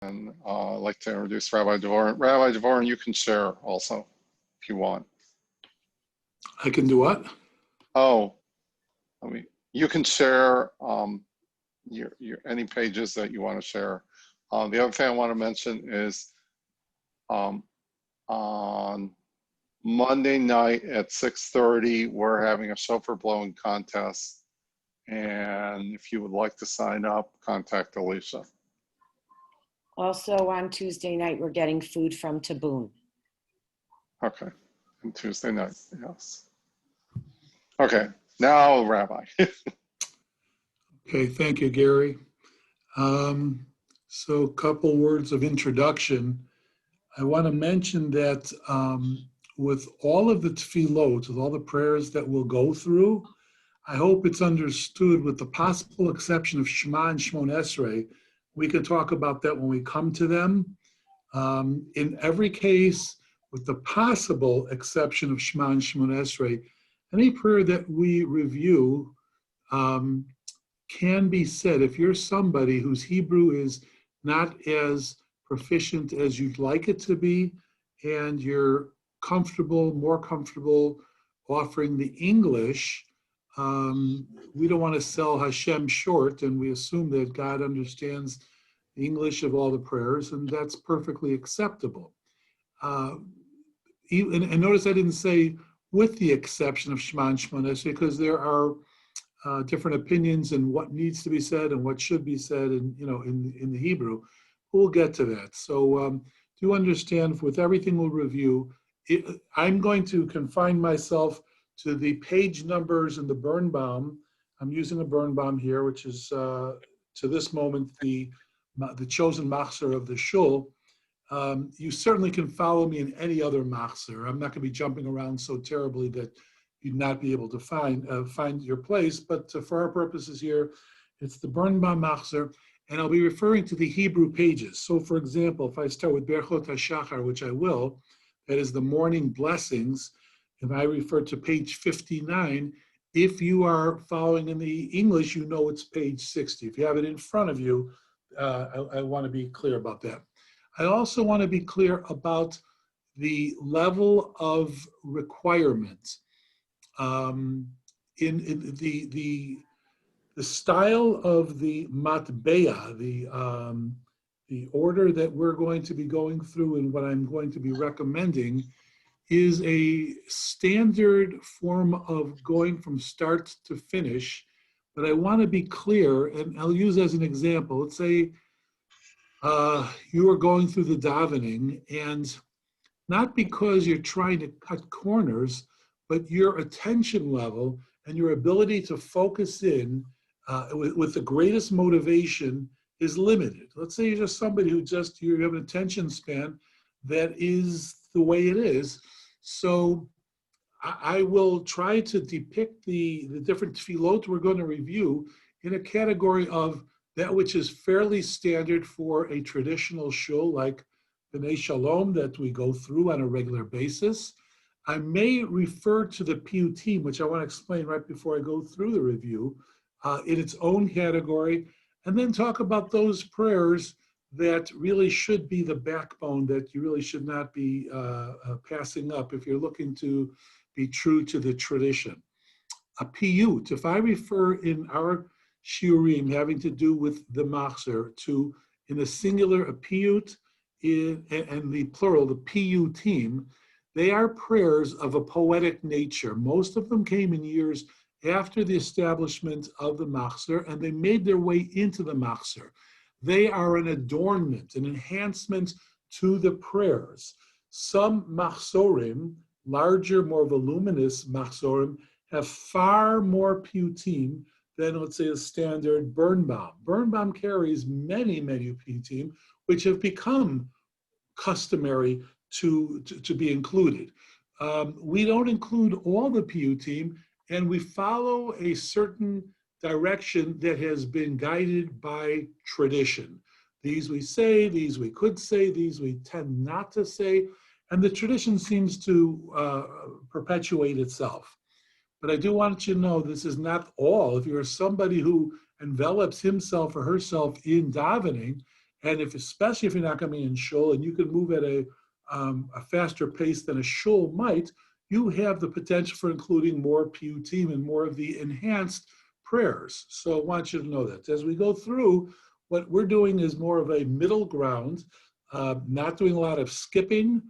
And I'd like to introduce Rabbi Dvorin. Rabbi Dvorin, you can share also if you want. I can do what? Oh, you can share any pages that you want to share. The other thing I want to mention is on Monday night at 6:30, we're having a shofar blowing contest. And if you would like to sign up, contact Alicia. Also on Tuesday night, we're getting food from Taboon. Okay, and Tuesday night, yes. Okay, now Rabbi. Okay, thank you, Gary. So a couple words of introduction. I want to mention that with all of the tefillot, with all the prayers that we'll go through, I hope it's understood, with the possible exception of Shema and Shmon Esrei. We can talk about that when we come to them. In every case, with the possible exception of Shema and Shmon Esrei, any prayer that we review can be said. If you're somebody whose Hebrew is not as proficient as you'd like it to be, and you're more comfortable offering the English, we don't want to sell Hashem short, and we assume that God understands the English of all the prayers, and that's perfectly acceptable. And notice I didn't say with the exception of Shema and Shmon Esrei, because there are different opinions in what needs to be said and what should be said in the Hebrew. We'll get to that. So do understand, with everything we'll review, I'm going to confine myself to the page numbers in the Birnbaum. I'm using a Birnbaum here, which is to this moment the chosen Machzor of the Shul. You certainly can follow me in any other Machzor. I'm not going to be jumping around so terribly that you'd not be able to find your place, but for our purposes here, it's the Birnbaum Machzor, and I'll be referring to the Hebrew pages. So for example, if I start with Berchot HaShachar, which I will, that is the morning blessings, if I refer to page 59, if you are following in the English, you know it's page 60. If you have it in front of you, I want to be clear about that. I also want to be clear about the level of requirement. In the style of the matbeya, the order that we're going to be going through and what I'm going to be recommending is a standard form of going from start to finish. But I want to be clear, and I'll use as an example. Let's say you are going through the davening, and not because you're trying to cut corners, but your attention level and your ability to focus in with the greatest motivation is limited. Let's say you're just somebody who you have an attention span that is the way it is. So I will try to depict the different tefillot we're going to review in a category of that which is fairly standard for a traditional shul like B'nai Shalom that we go through on a regular basis. I may refer to the piyutim, which I want to explain right before I go through the review, in its own category, and then talk about those prayers that really should be the backbone that you really should not be passing up if you're looking to be true to the tradition. A piyut, if I refer in our shiurim having to do with the Machzor to, in a singular, a piyut, and the plural, the piyutim, they are prayers of a poetic nature. Most of them came in years after the establishment of the Machzor, and they made their way into the Machzor. They are an adornment, an enhancement to the prayers. Some Machzorim, larger, more voluminous Machzorim, have far more piyutim than, let's say, a standard Birnbaum. Birnbaum carries many, many piyutim, which have become customary to be included. We don't include all the piyutim, and we follow a certain direction that has been guided by tradition. These we say, these we could say, these we tend not to say, and the tradition seems to perpetuate itself. But I do want you to know this is not all. If you're somebody who envelops himself or herself in davening, And especially if you're not going to be in shul and you can move at a faster pace than a shul might, you have the potential for including more piyutim and more of the enhanced prayers. So I want you to know that. As we go through, what we're doing is more of a middle ground, not doing a lot of skipping,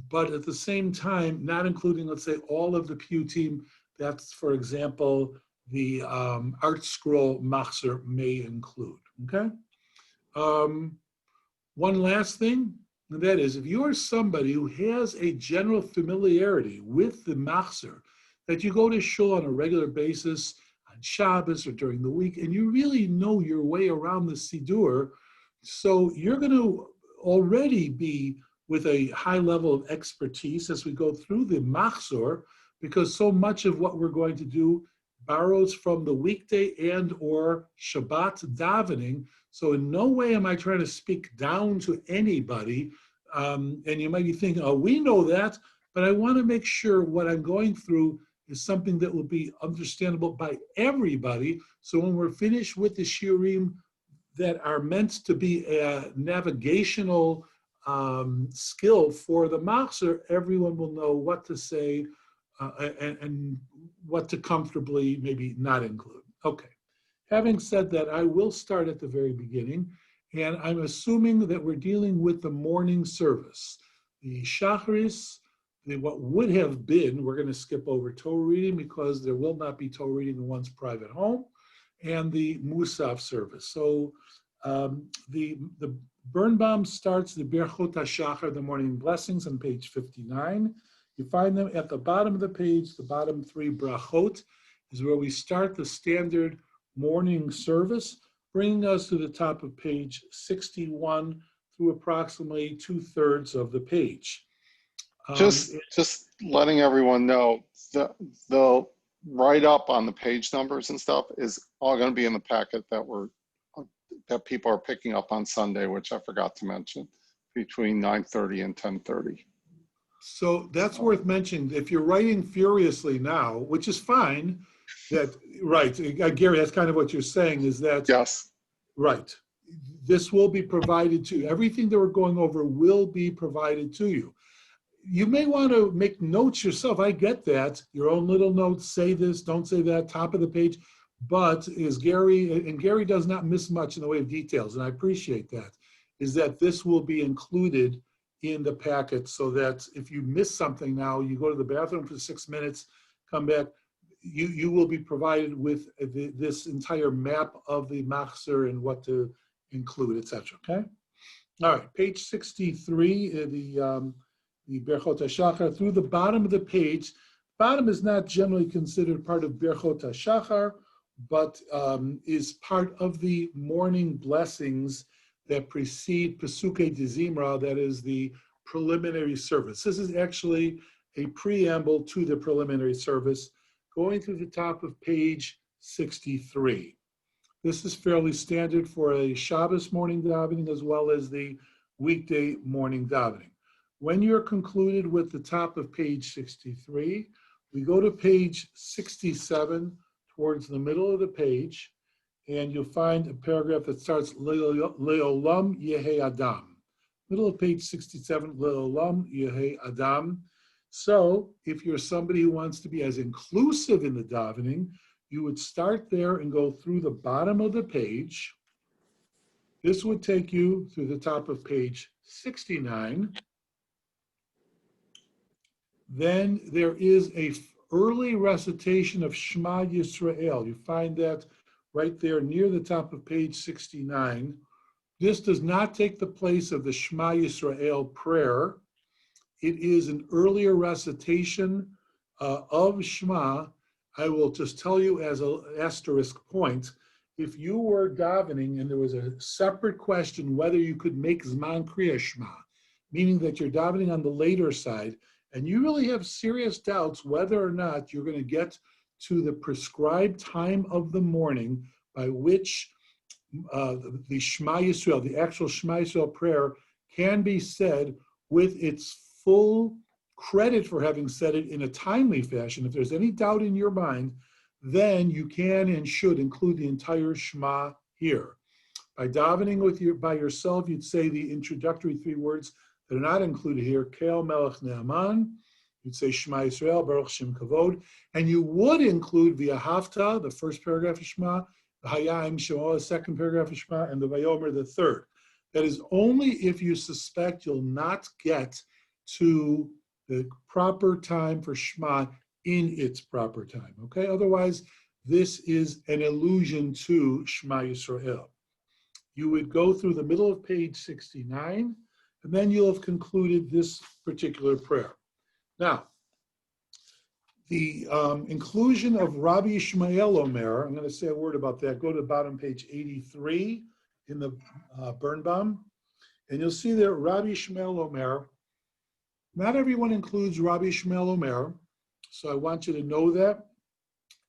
but at the same time, not including, let's say, all of the piyutim. That's, for example, the art scroll Machzor may include, okay? One last thing, and that is if you are somebody who has a general familiarity with the Machzor, that you go to shul on a regular basis, on Shabbos or during the week, and you really know your way around the Siddur, so you're going to already be with a high level of expertise as we go through the Machzor, because so much of what we're going to do borrows from the weekday and or Shabbat davening. So in no way am I trying to speak down to anybody. And you might be thinking, oh, we know that, but I want to make sure what I'm going through is something that will be understandable by everybody. So when we're finished with the shiurim that are meant to be a navigational skill for the Machzor, everyone will know what to say and what to comfortably maybe not include. Okay. Having said that, I will start at the very beginning, and I'm assuming that we're dealing with the morning service. The Shacharis, what would have been, we're going to skip over Torah reading because there will not be Torah reading in one's private home, and the Musaf service. So the Birnbaum starts the Berchot HaShachar, the morning blessings, on page 59. You find them at the bottom of the page. The bottom three brachot is where we start the standard morning service, bringing us to the top of page 61 through approximately 2/3 of the page. Just letting everyone know, the write-up on the page numbers and stuff is all going to be in the packet that people are picking up on Sunday, which I forgot to mention, between 9:30 and 10:30. So that's worth mentioning. If you're writing furiously now, which is fine, right, Gary, that's kind of what you're saying is that, yes, right, this will be provided to you. Everything that we're going over will be provided to you. You may want to make notes yourself. I get that. Your own little notes, say this, don't say that, top of the page. But is Gary, and Gary does not miss much in the way of details, and I appreciate that, is that this will be included in the packet so that if you miss something now, you go to the bathroom for 6 minutes, come back, you will be provided with this entire map of the Machzor and what to include, etc. Okay? All right, page 63, the Berchot HaShachar, through the bottom of the page. Bottom is not generally considered part of Berchot HaShachar, but is part of the morning blessings that precede Pesukei de Zimra, that is the preliminary service. This is actually a preamble to the preliminary service, going through the top of page 63. This is fairly standard for a Shabbos morning davening as well as the weekday morning davening. When you're concluded with the top of page 63, we go to page 67 towards the middle of the page, and you'll find a paragraph that starts Le'olam Yehe Adam. Middle of page 67, Le'olam Yehe Adam. So if you're somebody who wants to be as inclusive in the davening, you would start there and go through the bottom of the page. This would take you through the top of page 69. Then there is a early recitation of Shema Yisrael. You find that right there near the top of page 69. This does not take the place of the Shema Yisrael prayer. It is an earlier recitation of Shema. I will just tell you as an asterisk point, if you were davening and there was a separate question whether you could make Zman Kriya Shema, meaning that you're davening on the later side, and you really have serious doubts whether or not you're going to get to the prescribed time of the morning by which the Shema Yisrael, the actual Shema Yisrael prayer, can be said with its full credit for having said it in a timely fashion. If there's any doubt in your mind, then you can and should include the entire Shema here. By davening by yourself, you'd say the introductory 3 words that are not included here, Keil Melech Ne'aman. You'd say Shema Yisrael, Baruch Shem Kavod. And you would include V'ahavta, the first paragraph of Shema, the Hayim Shema, the second paragraph of Shema, and the Vayomer, the third. That is only if you suspect you'll not get to the proper time for Shema in its proper time, okay? Otherwise, this is an allusion to Shema Yisrael. You would go through the middle of page 69, and then you'll have concluded this particular prayer. Now, the inclusion of Rabbi Ishmael Omer, I'm going to say a word about that. Go to the bottom page 83 in the Birnbaum, and you'll see there Rabbi Ishmael Omer. Not everyone includes Rabbi Ishmael Omer, so I want you to know that.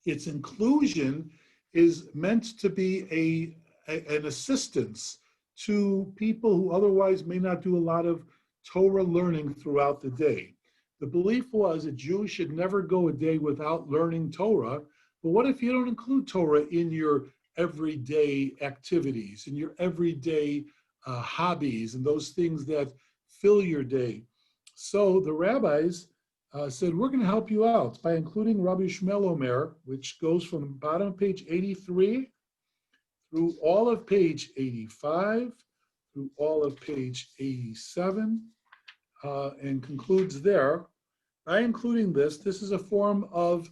Its inclusion is meant to be an assistance to people who otherwise may not do a lot of Torah learning throughout the day. The belief was a Jew should never go a day without learning Torah, but what if you don't include Torah in your everyday activities, in your everyday hobbies, and those things that fill your day? So the rabbis said, we're going to help you out by including Rabbi Shmuel Omer, which goes from the bottom of page 83 through all of page 85, through all of page 87, and concludes there. By including this is a form of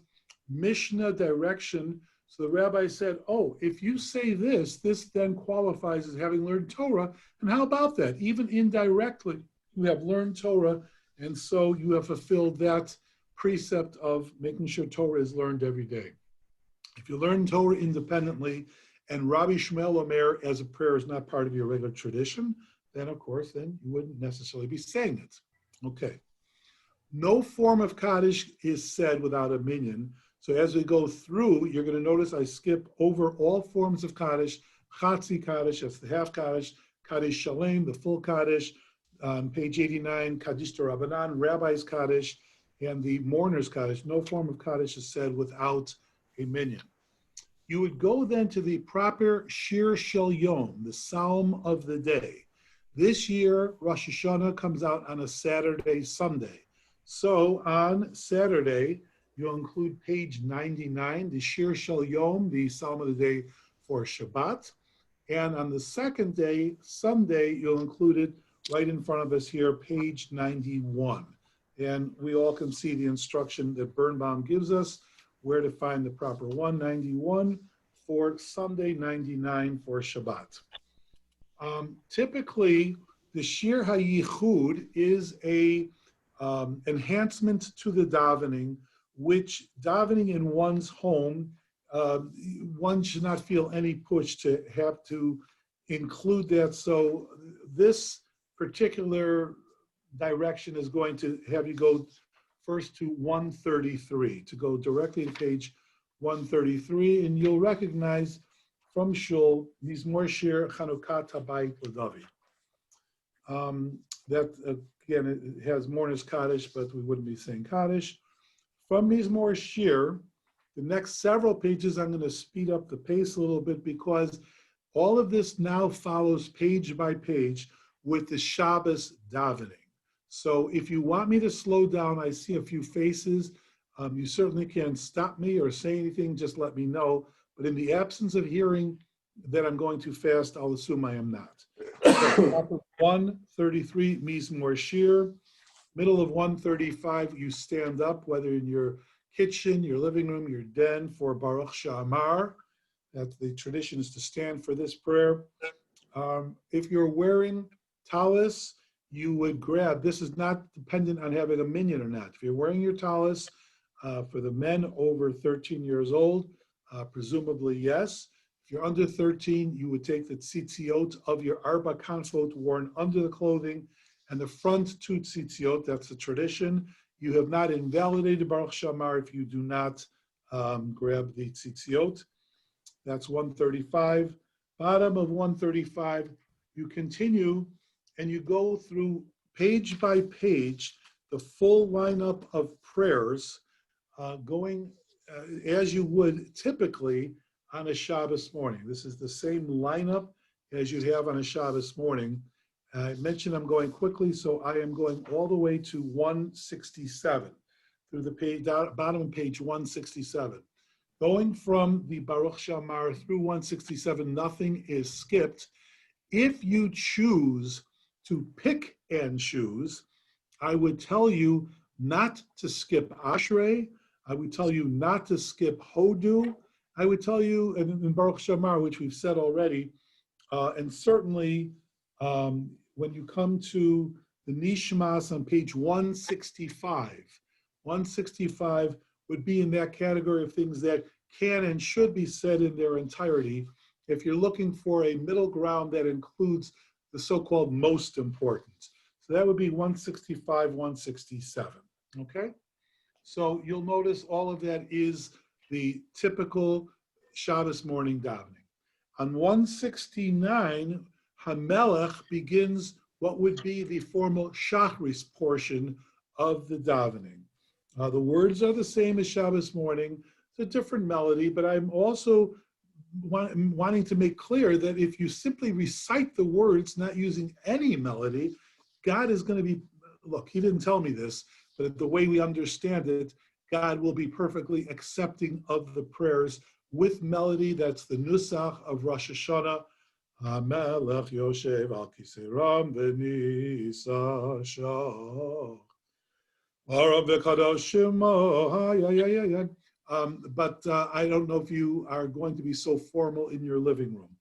Mishnah direction. So the rabbi said, oh, if you say this then qualifies as having learned Torah. And how about that? Even indirectly, you have learned Torah, and so you have fulfilled that precept of making sure Torah is learned every day. If you learn Torah independently, and Rabbi Shmuel Omer as a prayer is not part of your regular tradition, then of course, then you wouldn't necessarily be saying it. Okay. No form of Kaddish is said without a minyan. So as we go through, you're going to notice I skip over all forms of Kaddish. Chatzi Kaddish, that's the half Kaddish. Kaddish Shalem, the full Kaddish. Page 89, Kaddish to Rabbanan, Rabbi's Kaddish, and the mourner's Kaddish. No form of Kaddish is said without a minyan. You would go then to the proper Shir Shel Yom, the Psalm of the day. This year, Rosh Hashanah comes out on a Saturday, Sunday. So on Saturday, you'll include page 99, the Shir Shel Yom, the Psalm of the day for Shabbat. And on the second day, Sunday, you'll include it right in front of us here, page 91. And we all can see the instruction that Birnbaum gives us, where to find the proper 191 for Sunday, 99 for Shabbat. Typically, the Shir HaYichud is a enhancement to the davening, which davening in one's home, one should not feel any push to have to include that. So this particular direction is going to have you go first to 133, to go directly to page 133, and you'll recognize from Shul, Mizmor Shir Chanukat Habayit L'David. That, again, it has Mourner's Kaddish, but we wouldn't be saying Kaddish. From Mizmor Shir, the next several pages, I'm going to speed up the pace a little bit because all of this now follows page by page with the Shabbos davening. So if you want me to slow down, I see a few faces. You certainly can stop me or say anything, just let me know. But in the absence of hearing that I'm going too fast, I'll assume I am not. So 133, Mizmor Shir. Middle of 135, you stand up, whether in your kitchen, your living room, your den, for Baruch Sha'amar. That the tradition is to stand for this prayer. If you're wearing talis, you would grab, this is not dependent on having a minyan or not. If you're wearing your talis, for the men over 13 years old, presumably yes. If you're under 13, you would take the tzitziot of your arba kanfot worn under the clothing and the front two tzitziot, that's the tradition. You have not invalidated Baruch Shamar if you do not grab the tzitziot. That's 135. Bottom of 135, you continue and you go through page by page the full lineup of prayers, going as you would typically on a Shabbos morning. This is the same lineup as you'd have on a Shabbos morning. I mentioned I'm going quickly, so I am going all the way to 167, through the page, bottom of page 167. Going from the Baruch Shamar through 167, nothing is skipped. If you choose to pick and choose, I would tell you not to skip Ashrei. I would tell you not to skip Hodu. I would tell you in Baruch Shamar, which we've said already, and certainly when you come to the Nishmas on page 165, 165 would be in that category of things that can and should be said in their entirety if you're looking for a middle ground that includes the so-called most important. So that would be 165, 167, okay? So you'll notice all of that is the typical Shabbos morning davening. On 169, Hamelech begins what would be the formal Shachris portion of the davening. The words are the same as Shabbos morning. It's a different melody, but I'm also wanting to make clear that if you simply recite the words, not using any melody, God is going to be, look, he didn't tell me this, but the way we understand it, God will be perfectly accepting of the prayers with melody. That's the nusach of Rosh Hashanah. HaMelech Yoshev al Kisei Ram v'Nisa Shach. But I don't know if you are going to be so formal in your living room.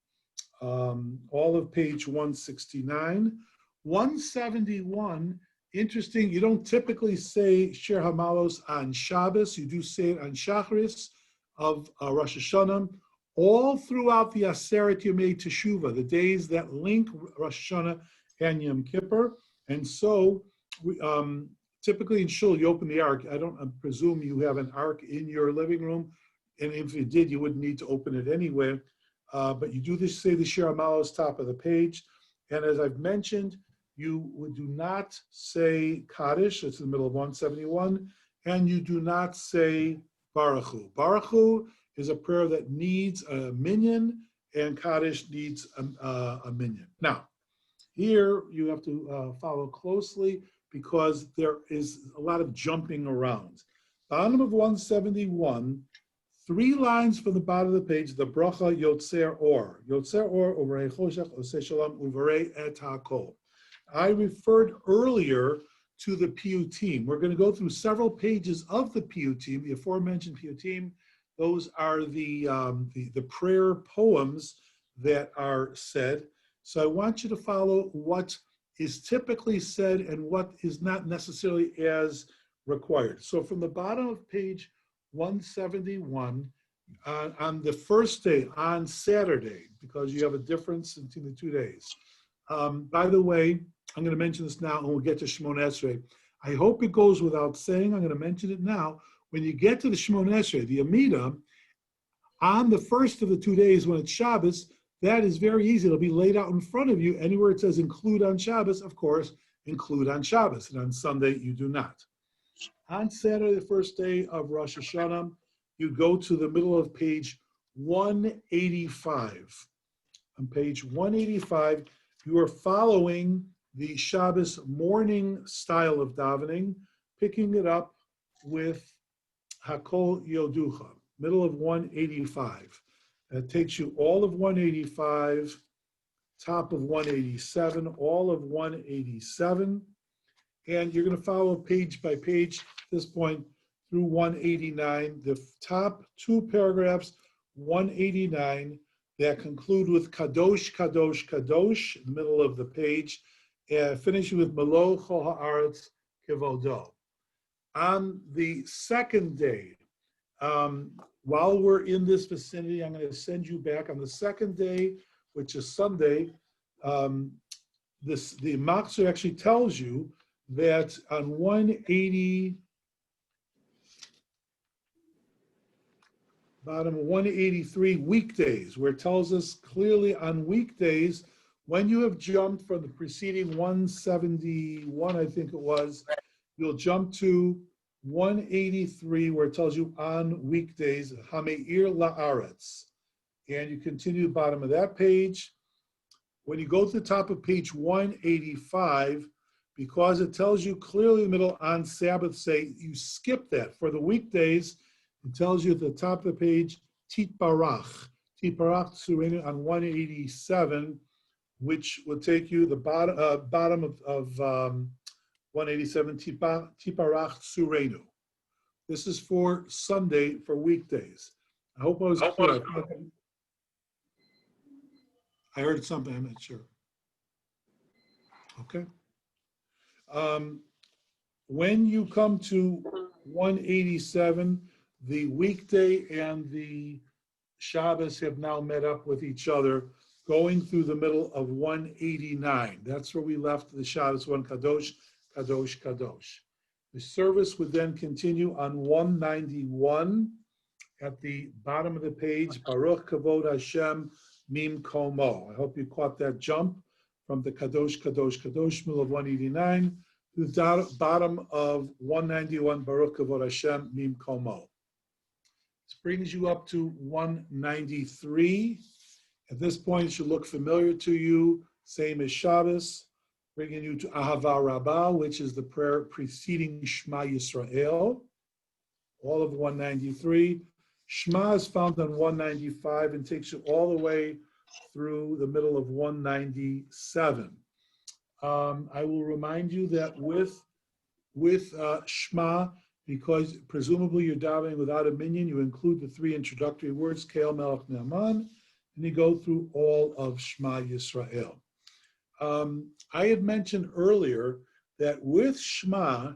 All of page 169. 171, interesting, you don't typically say Shir Hamalos on Shabbos, you do say it on Shachris of Rosh Hashanah. All throughout the Aseret Yomei Teshuvah, the days that link Rosh Hashanah and Yom Kippur. And so, typically in Shul, you open the Ark. I presume you have an Ark in your living room. And if you did, you wouldn't need to open it anyway. But you do say the Shir Hamalos top of the page. And as I've mentioned, you do not say Kaddish, it's in the middle of 171. And you do not say Baruch Hu. Baruch Hu is a prayer that needs a minyan, and Kaddish needs a minyan. Now, here you have to follow closely because there is a lot of jumping around. Bottom of 171, 3 lines from the bottom of the page, the bracha Yotzer Or. Yotzer Or, Uvarei Choshech, Oseh Shalom, Uvarei Et HaKol. I referred earlier to the Piyutim. We're going to go through several pages of the Piyutim, the aforementioned Piyutim. Those are the prayer poems that are said. So I want you to follow what is typically said and what is not necessarily as required. So from the bottom of page 171, on the first day, on Saturday, because you have a difference between the 2 days. By the way, I'm going to mention this now and we'll get to Shemona Esrei. I hope it goes without saying, I'm going to mention it now. When you get to the Shemona Esrei, the Amida, on the first of the 2 days when it's Shabbos, that is very easy. It'll be laid out in front of you. Anywhere it says include on Shabbos, of course, include on Shabbos. And on Sunday, you do not. On Saturday, the first day of Rosh Hashanah, you go to the middle of page 185. On page 185, you are following the Shabbos morning style of davening, picking it up with Hakol Yoducha, middle of 185. That takes you all of 185, top of 187, all of 187. And you're going to follow page by page at this point through 189. The top 2 paragraphs, 189, that conclude with Kadosh, Kadosh, Kadosh, in the middle of the page, and finishing with Melo Chol Haaretz Kevodo. On the second day, while we're in this vicinity, I'm going to send you back on the second day, which is Sunday. The Machzor actually tells you that on 180, bottom 183 weekdays, where it tells us clearly on weekdays, when you have jumped from the preceding 171, I think it was, you'll jump to 183, where it tells you on weekdays, Hameir La'aretz. And you continue the bottom of that page. When you go to the top of page 185, because it tells you clearly in the middle on Sabbath, say you skip that. For the weekdays, it tells you at the top of the page, Titbarach Tsurenu on 187, which will take you the bottom of 187, Tiparach Tsurenu. This is for Sunday, for weekdays. I hope I was clear. I heard something, I'm not sure. Okay. When you come to 187, the weekday and the Shabbos have now met up with each other, going through the middle of 189. That's where we left the Shabbos one, Kadosh, Kadosh, Kadosh. The service would then continue on 191 at the bottom of the page, Baruch Kavod Hashem Mim Komo. I hope you caught that jump from the Kadosh, Kadosh, Kadosh, middle of 189 to the bottom of 191, Baruch Kavod Hashem Mim Komo. This brings you up to 193. At this point, it should look familiar to you, same as Shabbos, bringing you to Ahava Rabbah, which is the prayer preceding Shema Yisrael, all of 193. Shema is found on 195 and takes you all the way through the middle of 197. I will remind you that with Shema, because presumably you're davening without a minyan, you include the three introductory words, Keil Melech Ne'aman, and you go through all of Shema Yisrael. I had mentioned earlier that with Shema,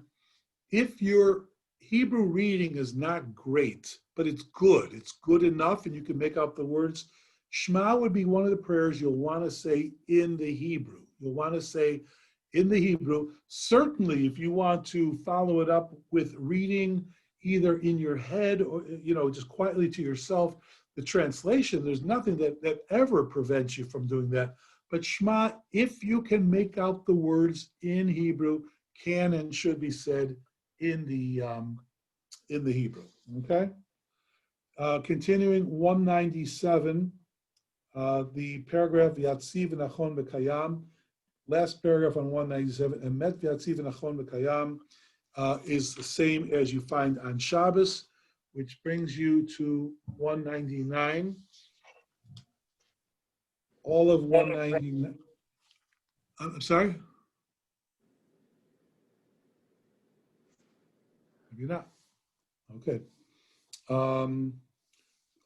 if your Hebrew reading is not great, but it's good enough, and you can make out the words, Shema would be one of the prayers you'll want to say in the Hebrew. You'll want to say in the Hebrew. Certainly, if you want to follow it up with reading either in your head or, just quietly to yourself, the translation, there's nothing that ever prevents you from doing that. But Shema, if you can make out the words in Hebrew, can and should be said in the Hebrew. Okay. Continuing 197, the paragraph Yatziv Nachon B'Kayam, last paragraph on 197, Emet Yatziv Nachon B'Kayam is the same as you find on Shabbos, which brings you to 199. All of 199. I'm sorry? Maybe not. Okay.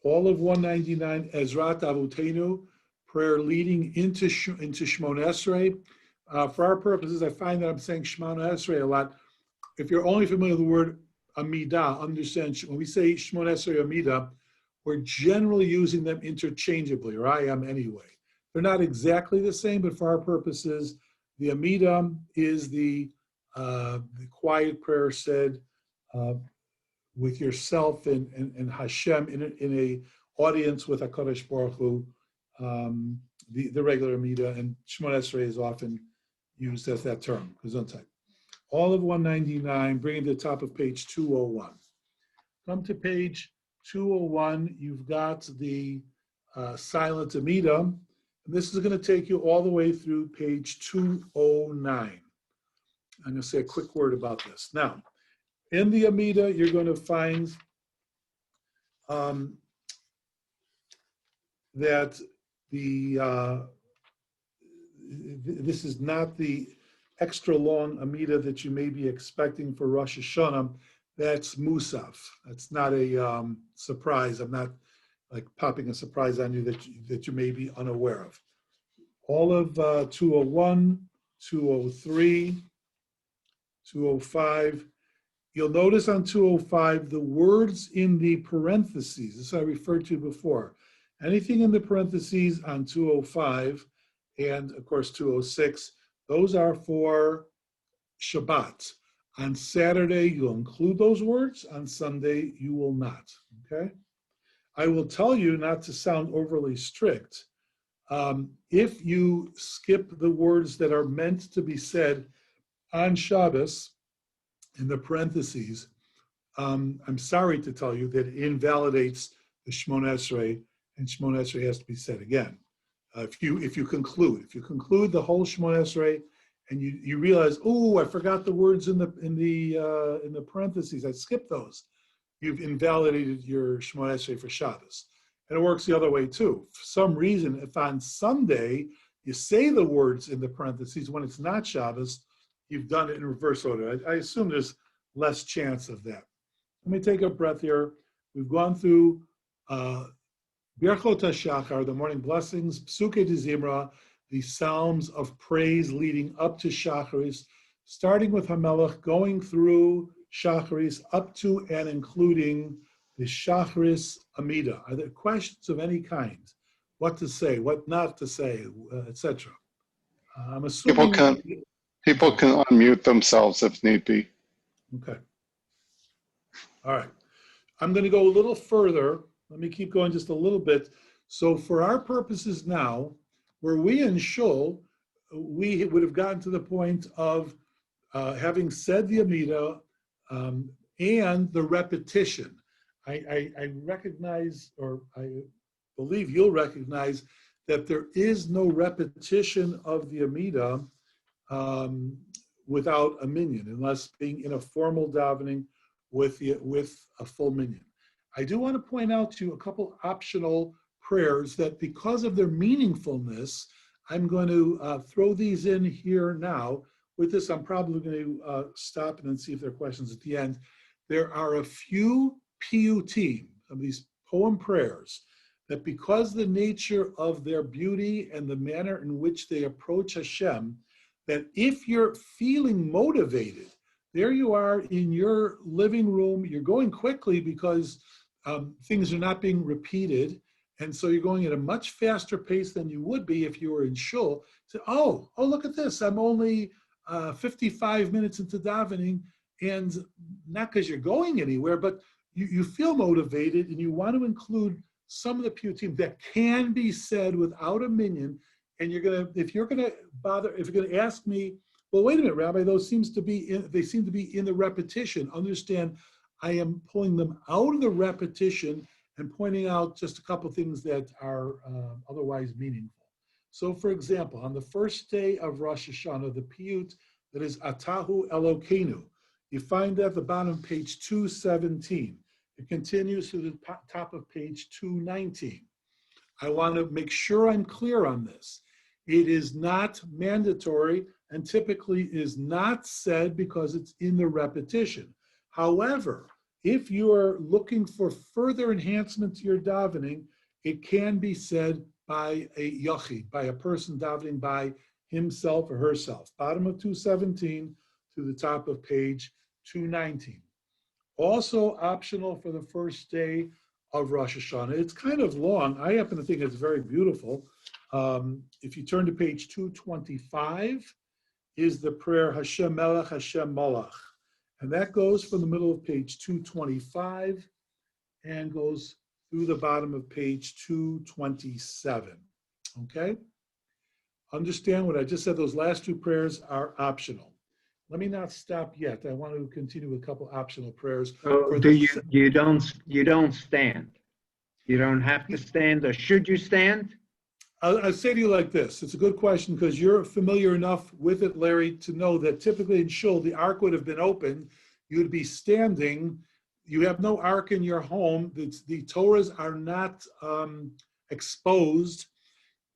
All of 199, Ezrat Avotenu, prayer leading into Shemona Esrei. For our purposes, I find that I'm saying Shemona Esrei a lot. If you're only familiar with the word Amidah, understand when we say Shemona Esrei Amidah, we're generally using them interchangeably, or I am anyway. They're not exactly the same, but for our purposes, the Amidah is the quiet prayer said with yourself and Hashem in a audience with HaKadosh Baruch Hu, the regular Amidah, and Shemona Esrei is often used as that term, Gesundheit. All of 199, bringing to the top of page 201. Come to page 201, you've got the silent Amidah, and this is going to take you all the way through page 209. I'm going to say a quick word about this. Now, in the Amidah, you're going to find that this is not the extra long Amidah that you may be expecting for Rosh Hashanah. That's Musaf. That's not a surprise. I'm not like popping a surprise on you that you may be unaware of. All of 201, 203, 205. You'll notice on 205, the words in the parentheses, this I referred to before. Anything in the parentheses on 205 and, of course, 206, those are for Shabbat. On Saturday, you'll include those words. On Sunday, you will not, okay? I will tell you, not to sound overly strict, if you skip the words that are meant to be said on Shabbos, in the parentheses, I'm sorry to tell you that it invalidates the Shemona Esrei, and Shemona Esrei has to be said again. If you conclude the whole Shmoneh Esrei, and you realize, oh, I forgot the words in the parentheses, I skipped those. You've invalidated your Shmoneh Esrei for Shabbos. And it works the other way too. For some reason, if on Sunday you say the words in the parentheses when it's not Shabbos, you've done it in reverse order. I assume there's less chance of that. Let me take a breath here. We've gone through Birchot HaShachar, the morning blessings, Psukei de Zimra, the Psalms of praise leading up to Shacharis, starting with Hamelech, going through Shacharis up to and including the Shacharis Amida. Are there questions of any kind? What to say, what not to say, etc. I'm assuming people can unmute themselves if need be. Okay. All right. I'm going to go a little further. Let me keep going just a little bit. So for our purposes now, where we in Shul, we would have gotten to the point of having said the Amida and the repetition. I recognize, or I believe you'll recognize, that there is no repetition of the Amida without a minyan, unless being in a formal davening with a full minyan. I do want to point out to you a couple optional prayers that, because of their meaningfulness, I'm going to throw these in here now. With this, I'm probably going to stop and then see if there are questions at the end. There are a few piyutim, of these poem prayers, that because the nature of their beauty and the manner in which they approach Hashem, that if you're feeling motivated, there you are in your living room, you're going quickly because things are not being repeated, and so you're going at a much faster pace than you would be if you were in shul. So, oh, look at this, I'm only 55 minutes into davening, and not because you're going anywhere, but you feel motivated and you want to include some of the piyutim that can be said without a minyan. And if you're going to ask me, well, wait a minute, Rabbi, they seem to be in the repetition. Understand, I am pulling them out of the repetition and pointing out just a couple things that are otherwise meaningful. So, for example, on the first day of Rosh Hashanah, the piyut that is Atahu Elokeinu, you find that at the bottom of page 217. It continues to the top of page 219. I want to make sure I'm clear on this. It is not mandatory and typically is not said because it's in the repetition. However, if you are looking for further enhancement to your davening, it can be said by a yachid, by a person davening by himself or herself. Bottom of 217 to the top of page 219. Also optional for the first day of Rosh Hashanah. It's kind of long. I happen to think it's very beautiful. If you turn to page 225, is the prayer Hashem Melech, Hashem Malach. And that goes from the middle of page 225 and goes through the bottom of page 227. Okay? Understand what I just said, those last two prayers are optional. Let me not stop yet. I want to continue with a couple optional prayers. So you don't stand? You don't have to stand, or should you stand? I'll say to you like this. It's a good question because you're familiar enough with it, Larry, to know that typically in shul, the ark would have been open. You'd be standing. You have no ark in your home. The Torahs are not exposed.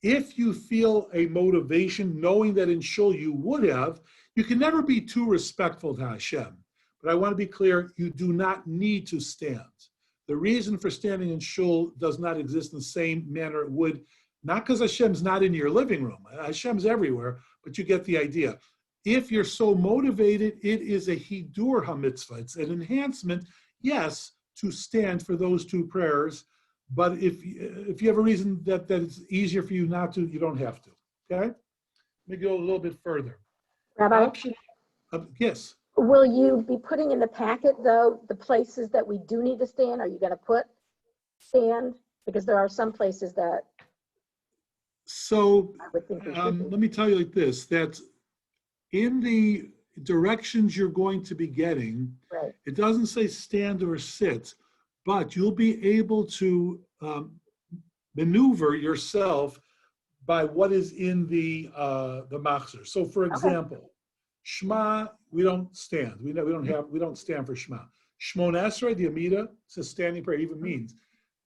If you feel a motivation, knowing that in shul you would have, you can never be too respectful to Hashem. But I want to be clear, you do not need to stand. The reason for standing in shul does not exist in the same manner it would, not because Hashem's not in your living room. Hashem's everywhere, but you get the idea. If you're so motivated, it is a hidur hamitzvah. It's an enhancement, yes, to stand for those two prayers. But if you have a reason that it's easier for you not to, you don't have to. Okay? Let me go a little bit further. Rabbi, yes. will you be putting in the packet, though, the places that we do need to stand? Are you going to put stand? Because there are some places that So I would think we should be. let me tell you like this, that in the directions you're going to be getting, Right. it doesn't say stand or sit, but you'll be able to maneuver yourself by what is in the Machzor. So, for example, Shema, we don't stand. We don't stand for Shema. Shmon Esrei, the Amida, says standing prayer, even means.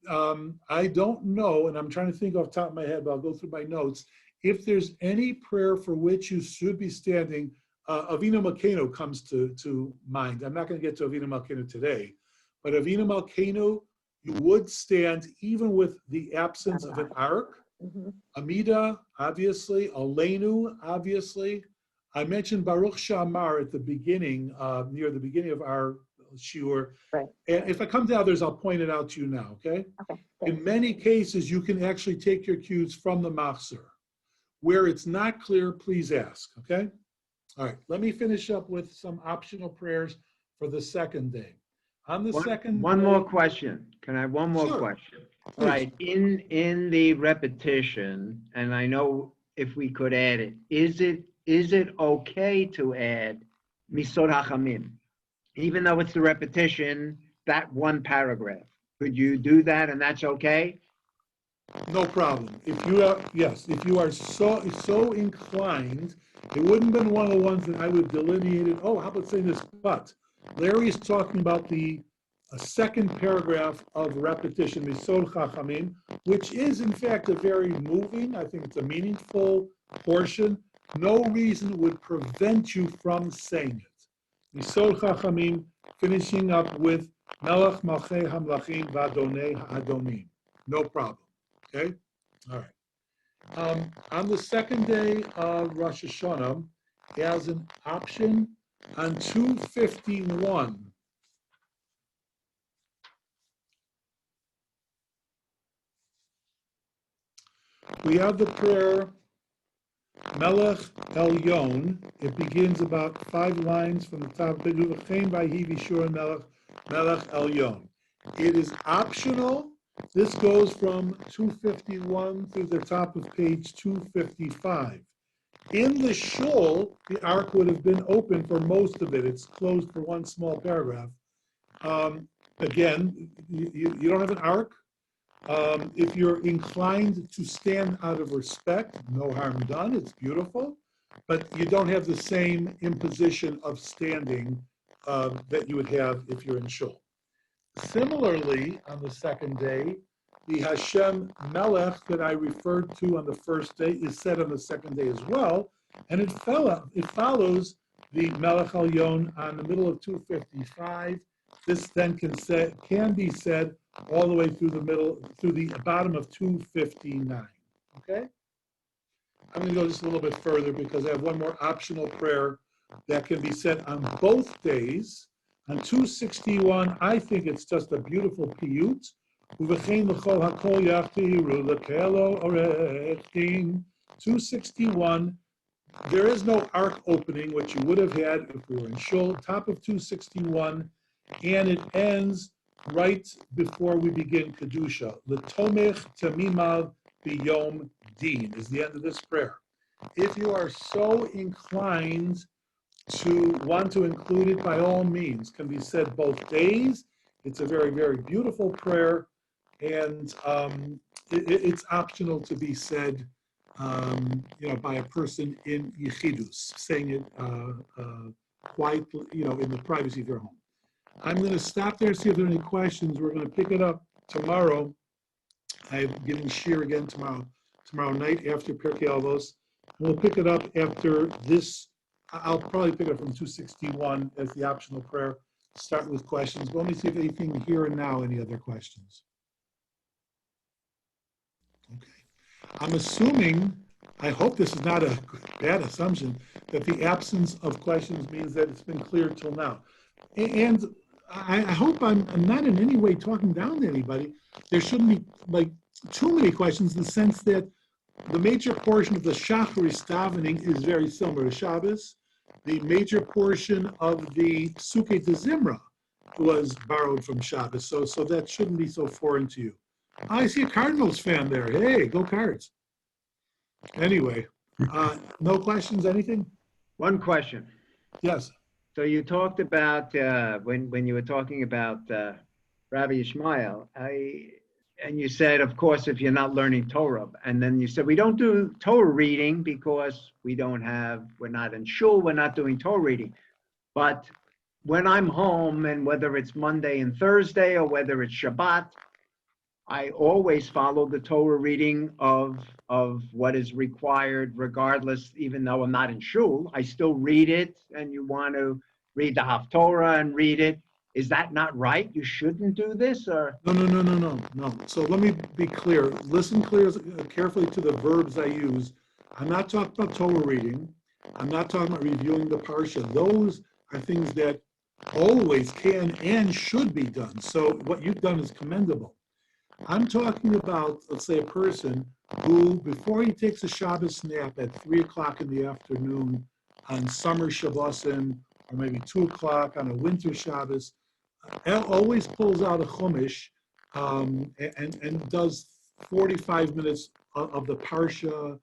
I don't know, and I'm trying to think off the top of my head, but I'll go through my notes. If there's any prayer for which you should be standing, Avinu Malkeinu comes to mind. I'm not going to get to Avinu Malkeinu today, but Avinu Malkeinu, you would stand even with the absence of an ark. Amida, obviously. Aleinu, obviously. I mentioned Baruch Shamar at the beginning, near the beginning of our shiur. Right. And if I come to others, I'll point it out to you now, okay? Okay. In many cases, you can actually take your cues from the Machzor. Where it's not clear, please ask, okay? All right, let me finish up with some optional prayers for the second day. On the second One day, more question. Can I have one more Sure. question? Please. Right, in the repetition, and I know if we could add it, is it okay to add Misod Hachamim? Even though it's the repetition, that one paragraph. Could you do that and that's okay? no problem. If you are, yes, if you are so inclined, it wouldn't have been one of the ones that I would delineate it. Oh, how about saying this? But Larry is talking about the second paragraph of repetition, Misod Chachamim, which is in fact a very moving, I think it's a meaningful portion. No reason would prevent you from saying it. Misod Chachamim, finishing up with Melech Malchei Hamlachim Vadonei Ha'adonim. No problem. Okay? All right. On the second day of Rosh Hashanah, as an option on 251, we have the prayer Melech Elyon. It begins about 5 lines from the top. Melech Elyon. It is optional. This goes from 251 through the top of page 255. In the shul, the ark would have been open for most of it. It's closed for one small paragraph. Again, you don't have an ark. If you're inclined to stand out of respect, no harm done. It's beautiful. But you don't have the same imposition of standing that you would have if you're in shul. Similarly, on the second day, the Hashem Melech that I referred to on the first day is said on the second day as well, and it follows the Melech Elyon on the middle of 255. This then can be said all the way through the bottom of 259. Okay? I'm going to go just a little bit further because I have one more optional prayer that can be said on both days. On 261, I think it's just a beautiful piyut. 261, there is no ark opening, which you would have had if we were in shul. Top of 261, and it ends right before we begin Kedusha. L'tomech tamimav biyom din is the end of this prayer. If you are so inclined to want to include it, by all means, can be said both days. It's a very, very beautiful prayer, and it's optional to be said, by a person in yichidus, saying it quietly, in the privacy of your home. I'm going to stop there, see if there are any questions. We're going to pick it up tomorrow. I'm giving shir again tomorrow night after Pirkei Avos. We'll pick it up after this. I'll probably pick it up from 261 as the optional prayer. Start with questions. But let me see if anything here and now, any other questions. Okay. I'm assuming, I hope this is not a bad assumption, that the absence of questions means that it's been clear till now. And I hope I'm not in any way talking down to anybody. There shouldn't be too many questions in the sense that the major portion of the Shacharis davening is very similar to Shabbos. The major portion of the Sukkot de Zimra was borrowed from Shabbos, so that shouldn't be so foreign to you. I see a Cardinals fan there. Hey, go Cards. Anyway, no questions, anything? One question. Yes. So you talked about, when you were talking about Rabbi Ishmael, And you said, of course, if you're not learning Torah, and then you said, we don't do Torah reading because we're not in shul, we're not doing Torah reading. But when I'm home, and whether it's Monday and Thursday or whether it's Shabbat, I always follow the Torah reading of what is required, regardless, even though I'm not in shul, I still read it, and you want to read the Haftorah and read it. Is that not right? You shouldn't do this, or? No. So let me be clear. Listen carefully to the verbs I use. I'm not talking about Torah reading. I'm not talking about reviewing the Parsha. Those are things that always can and should be done. So what you've done is commendable. I'm talking about, let's say, a person who, before he takes a Shabbos nap at 3 o'clock in the afternoon on summer Shabbosim, or maybe 2 o'clock on a winter Shabbos, always pulls out a chumash and does 45 minutes of the Parsha,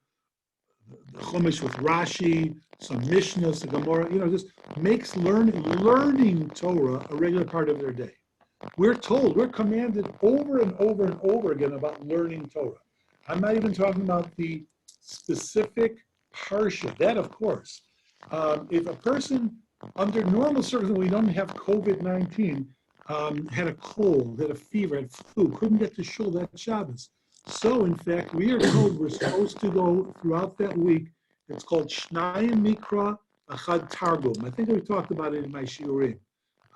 the chumash with Rashi, some Mishnah, some Gemara, just makes learning Torah a regular part of their day. We're commanded over and over and over again about learning Torah. I'm not even talking about the specific Parsha, that of course. If a person, under normal circumstances, we don't have COVID-19, had a cold, had a fever, had flu, couldn't get to shul that Shabbos. So, in fact, we are told we're supposed to go throughout that week. It's called Shnayim Mikra Achad Targum. I think we talked about it in my shiurim,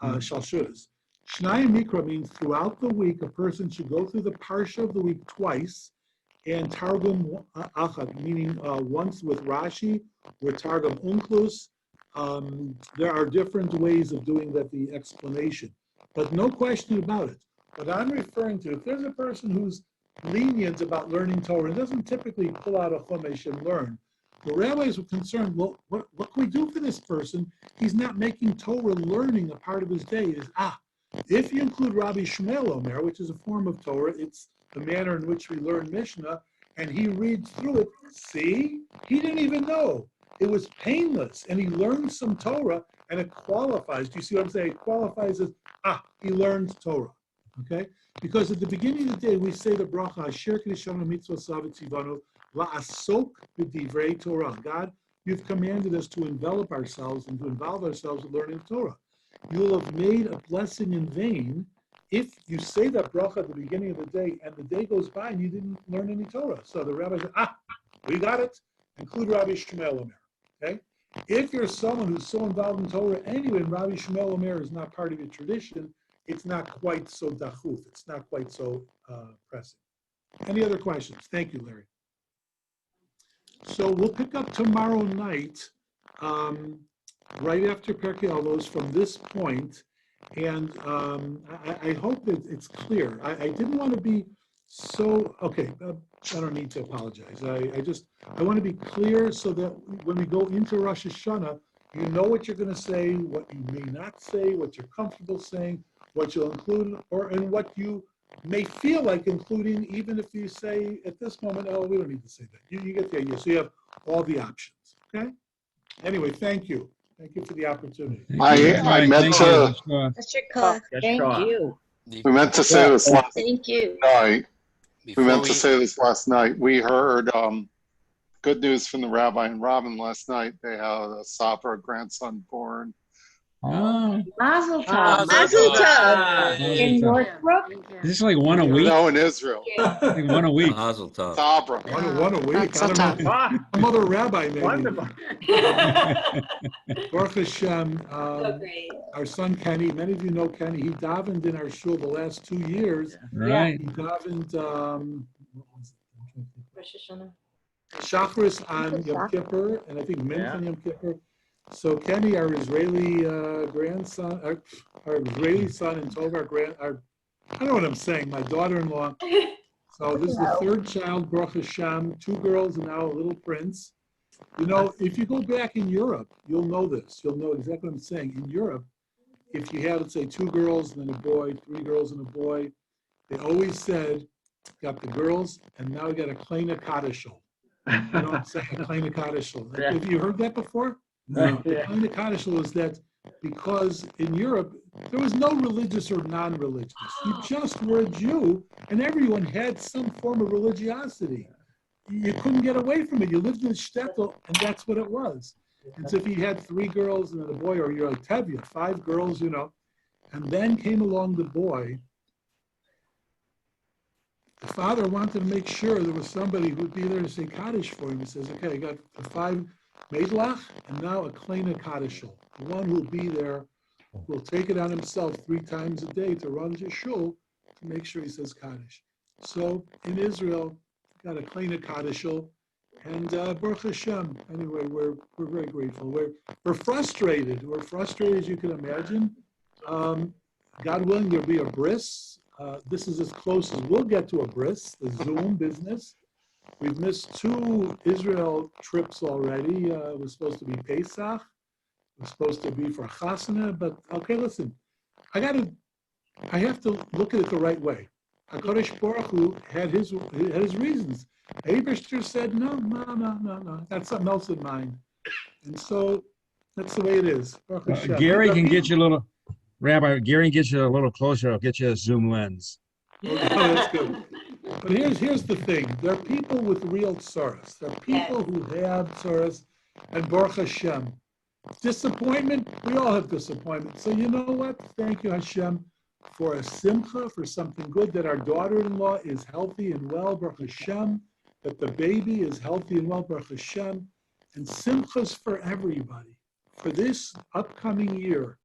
Shalshudas. Shnayim Mikra means throughout the week, a person should go through the Parsha of the week twice, and Targum Achad, meaning once with Rashi, or Targum Unklus. There are different ways of doing that, the explanation. But no question about it. What I'm referring to, if there's a person who's lenient about learning Torah and doesn't typically pull out a chumash and learn, the rabbis were concerned, well, what can we do for this person? He's not making Torah learning a part of his day. If you include Rabbi Shmuel Omer, which is a form of Torah, it's the manner in which we learn Mishnah, and he reads through it, see, he didn't even know. It was painless, and he learned some Torah, and it qualifies. Do you see what I'm saying? It qualifies as, he learned Torah, okay? Because at the beginning of the day, we say the bracha, Asher Kedishanu Mitzvah Savitzivanu, La'asok B'divrei Torah. God, you've commanded us to envelop ourselves and to involve ourselves in learning Torah. You will have made a blessing in vain if you say that bracha at the beginning of the day, and the day goes by and you didn't learn any Torah. So the rabbi said, we got it. Include Rabbi Shmuel Omer, okay? If you're someone who's so involved in Torah anyway, and Rabbi Shmuel Omer is not part of your tradition, it's not quite so dachuf. It's not quite so pressing. Any other questions? Thank you, Larry. So we'll pick up tomorrow night, right after Pirkei Avos from this point, and I hope that it's clear. I didn't want to be so, okay, I don't need to apologize. I want to be clear so that when we go into Rosh Hashanah, you know what you're going to say, what you may not say, what you're comfortable saying, what you'll include, and what you may feel like including, even if you say at this moment, we don't need to say that. You get the idea. So you have all the options, okay? Anyway, thank you. Thank you for the opportunity. I meant to. Thank you. We meant to say this last Thank you. night. We meant to say this last night. We heard good news from the rabbi and Robin last night. They had a Sabra grandson born. Oh, Mazel tov. Mazel tov. In Northbrook? is this like one a week? No, in Israel. Like one a week. Mazel tov. Sabra. One a week. I don't know. Ah, Some other rabbi, maybe. wonderful. Baruch Hashem, our son Kenny, many of you know Kenny, he davened in our shul the last 2 years. Right. He davened Rosh Hashanah. Shacharis on Yom Kippur, and I think Mincha on Yom Kippur. So Kenny, our Israeli grandson, our Israeli son, and Tov, I don't know what I'm saying, my daughter-in-law. So this is the third child, Baruch Hashem, 2 girls and now a little prince. You know, if you go back in Europe, you'll know this. You'll know exactly what I'm saying. In Europe, if you had, let's say, 2 girls and then a boy, 3 girls and a boy, they always said, got the girls, and now we got a kleine kadishol. You know what I'm saying? A kleine kadishol. Yeah. Have you heard that before? No. The kleine kadishol is that because in Europe, there was no religious or non-religious. You just were a Jew, and everyone had some form of religiosity. You couldn't get away from it. You lived in shtetl, and that's what it was. And so if you had 3 girls and then a boy, or you're like Tevye, 5 girls, you know, and then came along the boy, the father wanted to make sure there was somebody who would be there to say Kaddish for him. He says, okay, I got 5 Meidlach and now a Kleine Kaddishel. The one who'll be there will take it on himself 3 times a day to run to shul to make sure he says Kaddish. So in Israel, got a Kleine Kaddishel, and Baruch Hashem. Anyway, we're very grateful. We're frustrated. We're frustrated as you can imagine. God willing, there'll be a bris. This is as close as we'll get to a bris, the Zoom business. We've missed 2 Israel trips already. It was supposed to be Pesach. It was supposed to be for Chasana. But okay, listen, I have to look at it the right way. HaKadosh Baruch Hu had his reasons. Eibishter said, no, got something else in mind. And so that's the way it is. Baruch Hashem. Gary can get you a little, Rabbi, Gary can get you a little closer. I'll get you a zoom lens. Oh, that's good. But here's the thing. There are people with real tsaras. There are people who have tsaras, and Baruch Hashem. Disappointment, we all have disappointment. So you know what? Thank you, Hashem, for a simcha, for something good, that our daughter-in-law is healthy and well, Baruch Hashem, that the baby is healthy and well, Baruch Hashem, and simchas for everybody. For this upcoming year,